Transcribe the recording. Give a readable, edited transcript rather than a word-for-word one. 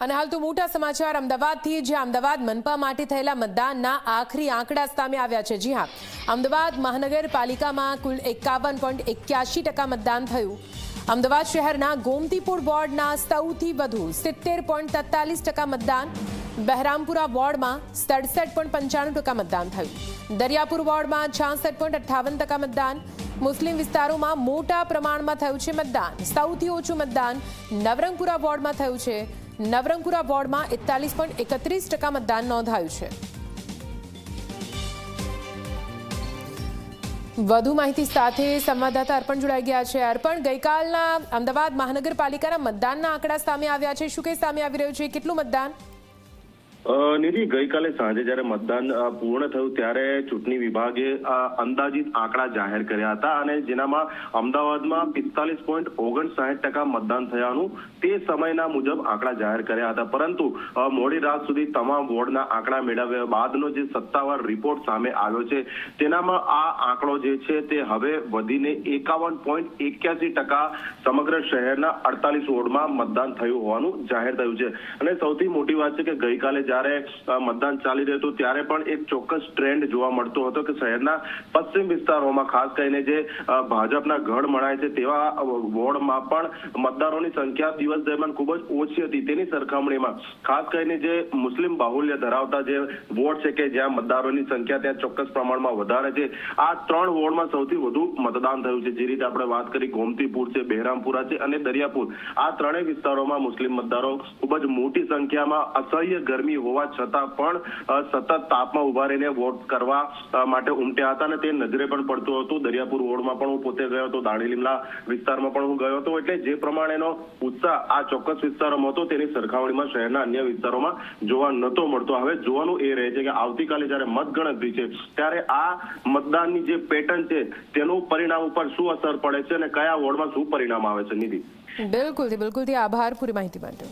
અને હાલ તો મોટા સમાચાર અમદાવાદથી, જે અમદાવાદ મનપા માટે થયેલા મતદાનના આખરી આંકડા સામે આવ્યા છે। જી હા, અમદાવાદ મહાનગરપાલિકામાં કુલ 51.81% મતદાન થયું। અમદાવાદ શહેરના ગોમતીપુર વોર્ડના સૌથી વધુ 70.43% મતદાન, બહેરામપુરા વોર્ડમાં 67.95% મતદાન થયું। દરિયાપુર વોર્ડમાં 66.58% મતદાન। મુસ્લિમ વિસ્તારોમાં મોટા પ્રમાણમાં થયું છે મતદાન। સૌથી ઓછું મતદાન નવરંગપુરા વોર્ડમાં થયું છે। નવરંગપુરા વોર્ડમાં 41.31% મતદાન નોંધાયું છે। વધુ માહિતી સાથે સંવાદદાતા અર્પણ જોડાઈ ગયા છે। અર્પણ, ગઈકાલના અમદાવાદ મહાનગરપાલિકાના મતદાનના આંકડા સામે આવ્યા છે, શું કંઈ સામે આવી રહ્યું છે, કેટલું મતદાન? નિધિ, ગઈકાલે સાંજે જ્યારે મતદાન પૂર્ણ થયું ત્યારે ચૂંટણી વિભાગે અંદાજિત આંકડા જાહેર કર્યા હતા અને જેનામાં અમદાવાદમાં 45.59% મતદાન થયાનું તે સમયના મુજબ આંકડા જાહેર કર્યા હતા। પરંતુ મોડી રાત સુધી તમામ વોર્ડના આંકડા મેળવ્યા બાદનો જે સત્તાવાર રિપોર્ટ સામે આવ્યો છે તેનામાં આ આંકડો જે છે તે હવે વધીને 51.81% સમગ્ર શહેરના 48 વોર્ડમાં મતદાન થયું હોવાનું જાહેર થયું છે। અને સૌથી મોટી વાત છે કે ગઈકાલે જ્યારે મતદાન ચાલી રહ્યું હતું ત્યારે પણ એક ચોક્કસ ટ્રેન્ડ જોવા મળતો હતો કે શહેરના પશ્ચિમ વિસ્તારોમાં ખાસ કરીને જે ભાજપના ગઢ મનાય છે તેવા વોર્ડમાં પણ મતદારોની સંખ્યા દિવસ દરમિયાન ખૂબ જ ઓછી હતી। તેની સરખામણીમાં ખાસ કરીને જે મુસ્લિમ બાહુલ્ય ધરાવતા જે વોર્ડ છે કે જ્યાં મતદારોની સંખ્યા ત્યાં ચોક્કસ પ્રમાણમાં વધારે છે, આ 3 વોર્ડમાં સૌથી વધુ મતદાન થયું છે। જે રીતે આપણે વાત કરી ગોમતીપુર છે, બહેરામપુરા છે અને દરિયાપુર, આ ત્રણેય વિસ્તારોમાં મુસ્લિમ મતદારો ખૂબ જ મોટી સંખ્યામાં અસહ્ય ગરમી હોવા છતાં પણ સતત તાપમાં ઉભા રહીને વોટ કરવા માટે ઉમટ્યા હતા અને તે નજરે પણ પડતું હતું। દરિયાપુર વોર્ડમાં પણ હું પોતે ગયો હતો, દાણીલીમડા વિસ્તારમાં પણ હું ગયો હતો। એટલે જે પ્રમાણેનો ઉત્સાહ આ ચોક્કસ વિસ્તારોમાં હતો તેની સરખામણીમાં શહેરના અન્ય વિસ્તારોમાં જોવા નતો મળતો। હવે જોવાનું એ રહે છે કે આવતીકાલે જ્યારે મતગણતરી છે ત્યારે આ મતદાનની જે પેટર્ન છે તેનું પરિણામ ઉપર શું અસર પડે છે અને કયા વોર્ડમાં શું પરિણામ આવે છે। નિધિ, બિલકુલ, આભાર પૂરી માહિતી માટે।